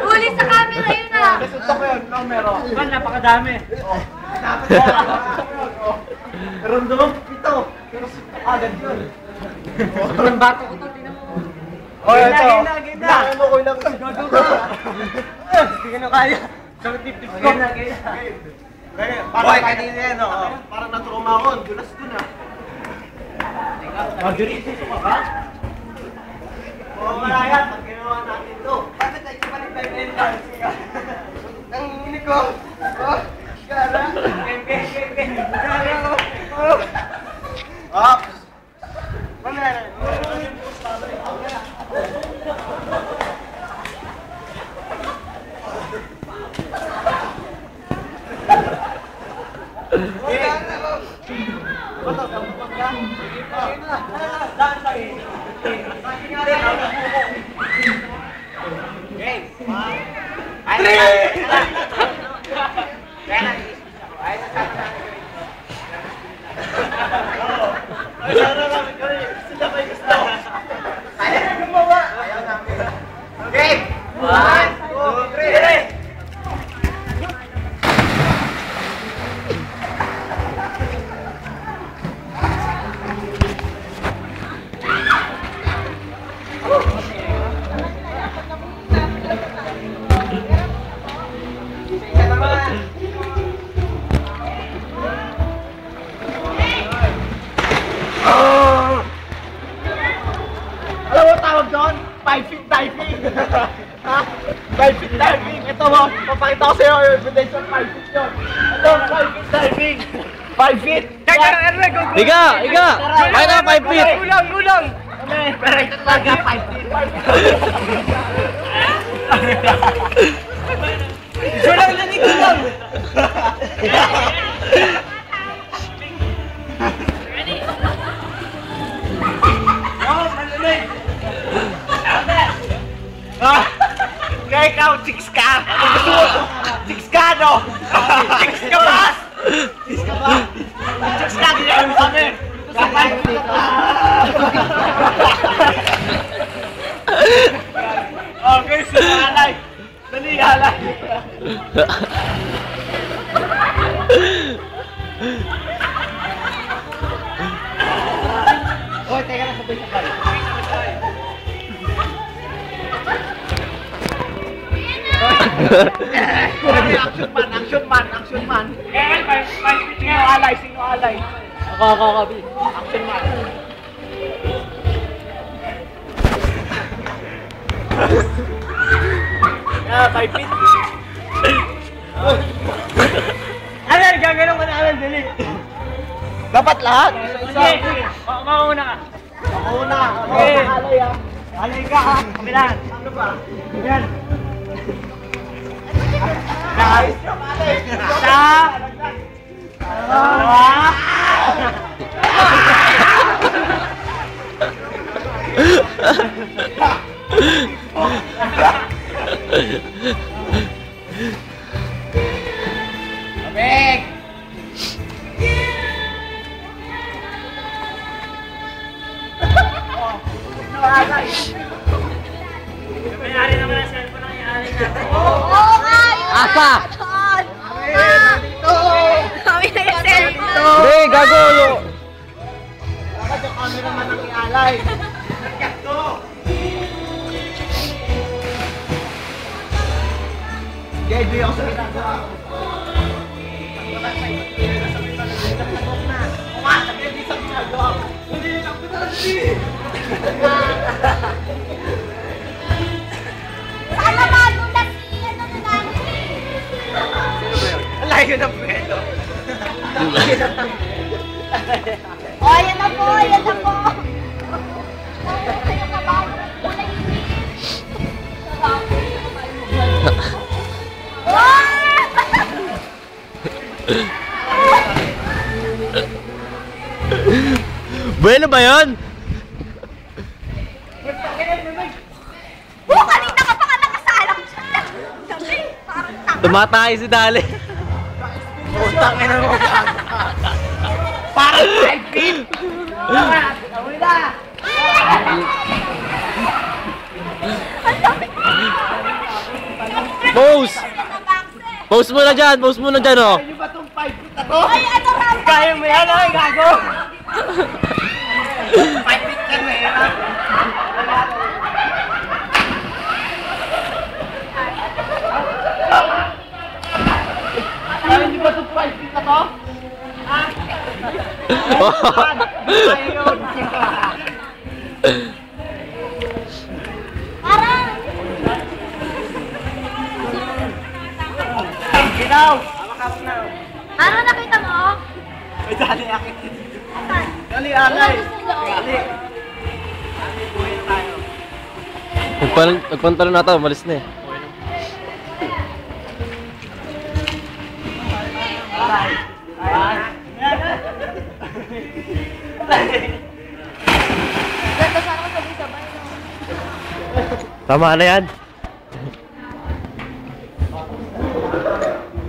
Huli sa camera yun ah! Resulta ko yun, numero. Man, napakadami. Meron doon, ito. Pero agad yun. Ang bato ko to, tinan mo. Oh, ito. Gina. Ano ko lang. Hindi ka na kaya. Sakit tip-tip ko. Parang kanina yan, parang natruma ako. Dulas ko na. Marjorie, susuka ka? Oo, maraya. Pag ginawa natin ito. Bakit tayo pa rin 5 million dollars ka? Ang huli ko. Oh, gara. Gara ko. Ops. Mamaya. Alam mo tawag doon? 5 feet diving! 5 feet diving! Ito mo, papakita ko sa'yo yung evidence ng 5 feet yun. Ito, 5 feet diving! 5 feet! Iga! Iga! Kaya na 5 feet! Gulang! Gulang! Pero ito talaga 5 feet! Gulang lang ito lang! Kaya ikaw, chicks ka! Chicks ka, no? Chicks ka ba? Chicks ka ba? Chicks ka, di naman kami! Sa 5 feet! Okay, sinalay! Dali, halay! Oy, teka na, sabay-sabay. Action man, action man, action man. Sino alay, sino alay? Ako, B. Action man. Ah, 5 feet. Alan, gaganong ka na Alan, dali. Dapat lahat. Sige, makauna ka. Una. Okay. Alay ah. Alay ka ha. Kabilaan. Ano ba? Yan. Guys, alay. Isa. Dalawa. Bek. May-ari naman ang cellphone ang i-ari natin. Oo nga! Asa? Kami na yung cellphone! Pre, gago! Dapat yung cameraman ang ialay. Gede ako sa ginagawa ko. Umatak hindi sa ginagawa ko. Hindi lang pinansi. Sana madulas si ano na namin. Layo ng pwelo. O, yan na po, yan na po. Sa'yo ka ba? Bueno ba yun? Kanina ka pa ka nakasalang dyan. Gabi, parang tanga. Tumatay si Dali. Utang ina mo. Parang 5 feet. Awin na! Post mo na dyan, oh. Kaya nyo ba itong 5 feet na to? Ay, ano ba? Kaya mo yan, ay, gago! 5 feet ka na eh. Kaya nyo ba itong 5 feet na to? Kaya yun. Parang, Ginaw! ano nakita mo? May dali akit. Saan? Dali alay. Dali. Nagpantalo na ito, malis na eh. Ganda sana ko sabay-sabay. Tama na yan.